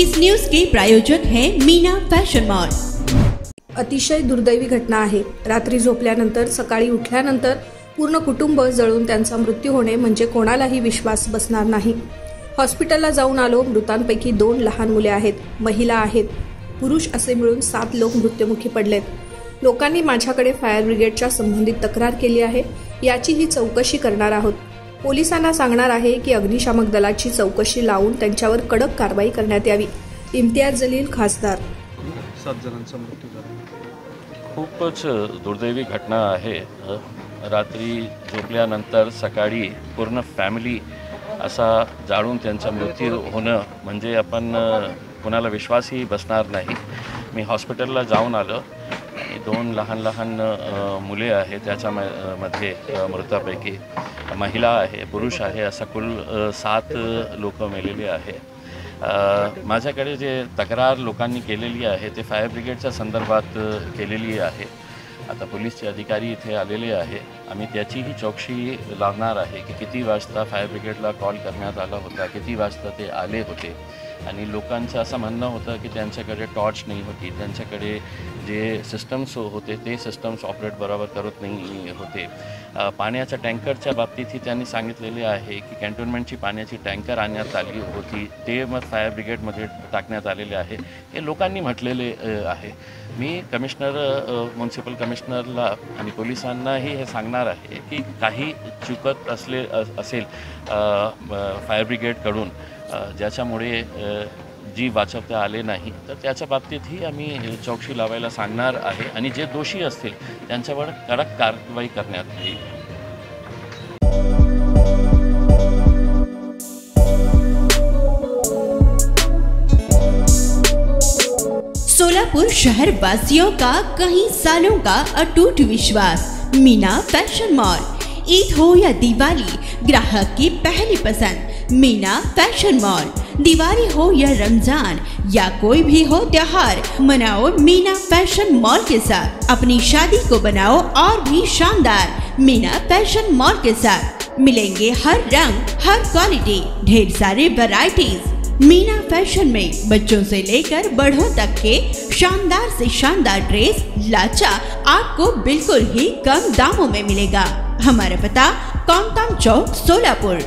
इस news के प्रायोजक हैं Meena fashion mall. अतिशय दुर्दैवी घटना आहे। रात्री झोपल्यानंतर सकाळी उठल्यानंतर पूर्ण कुटुंब जळून त्यांचा मृत्यू होणे म्हणजे कोणालाही विश्वास बसणार नाही। हॉस्पिटलला जाऊन आलो। मृतांपैकी 2 लहान मुले आहेत, महिला आहेत, पुरुष असे मिळून 7 लोक मृत्युमुखी पडलेत। लोकांनी माझ्याकडे फायर ब्रिगेडच्या संबंधित तक्रार केली आहे। याची ही चौकशी करणार आहोत। पोलिसांना सांगणार आहे की अग्निशामक दलाची चौकशी लावून त्यांच्यावर कडक कारवाई करण्यात यावी। इम्तियाज जलील, खासदार। 7 जणांचा मृत्यू झाला। खूपच दुर्दैवी घटना आहे। रात्री झोपल्यानंतर सकाळी पूर्ण फॅमिली असा जाळून त्यांचा मृत्यू होणं म्हणजे आपण कोणाला विश्वासही बसणार नाही। मी हॉस्पिटलला जाऊन आलो आणि 2 लहान मुले आहेत, त्याच्यामध्ये मृतापैकी महिला आहे, पुरुष आहे, असा कुल 7 लोक मेलेले आहे। माझ्याकडे जे तक्रार लोकांनी केलेली आहे ते फायर ब्रिगेडच्या संदर्भात केलेली आहे। आता पोलीसचे अधिकारी इथे आलेले आहे। आम्ही त्याचीही चौकशी लावणार आहे की किती वाजता फायर ब्रिगेडला कॉल करण्यात आला होता, किती वाजता ते आले होते। आणि लोकांचं असं म्हणणं होतं की त्यांच्याकडे टॉर्च नाही होती, त्यांच्याकडे जे सिस्टम्स होते ते सिस्टम्स ऑपरेट बरोबर करत नाही होते। पाण्याच्या टँकरच्या बाबतीतही त्यांनी सांगितलेले आहे की कॅन्टोन्मेंटची पाण्याची टँकर आणण्यात आली होती, ते मग फायर ब्रिगेडमध्ये टाकण्यात आलेले आहे, हे लोकांनी म्हटलेले आहे। मी म्युन्सिपल कमिशनरला आणि पोलिसांनाही हे सांगणार आहे की काही चुकत असेल फायर ब्रिगेडकडून ज्याच्यामुळे जी वाचवता आले नाही तर त्याच्या बाबतीतही आम्ही चौकशी लावायला सांगणार आहे आणि जे दोषी असतील त्यांच्यावर कडक कारवाई करण्यात येईल। सोलापुर शहर वासियों का कई सालों का अटूट विश्वास मीना फैशन मॉल। ईद हो या दिवाली, ग्राहक की पहली पसंद मीना फैशन मॉल। दिवाली हो या रमजान या कोई भी हो त्योहार, मनाओ मीना फैशन मॉल के साथ। अपनी शादी को बनाओ और भी शानदार मीना फैशन मॉल के साथ। मिलेंगे हर रंग, हर क्वालिटी, ढेर सारे वैरायटीज। मीना फैशन में बच्चों से लेकर बड़ों तक के शानदार से शानदार ड्रेस लाचा आपको बिल्कुल ही कम दामों में मिलेगा। हमारा पता कोंगताम चौक, सोलापुर।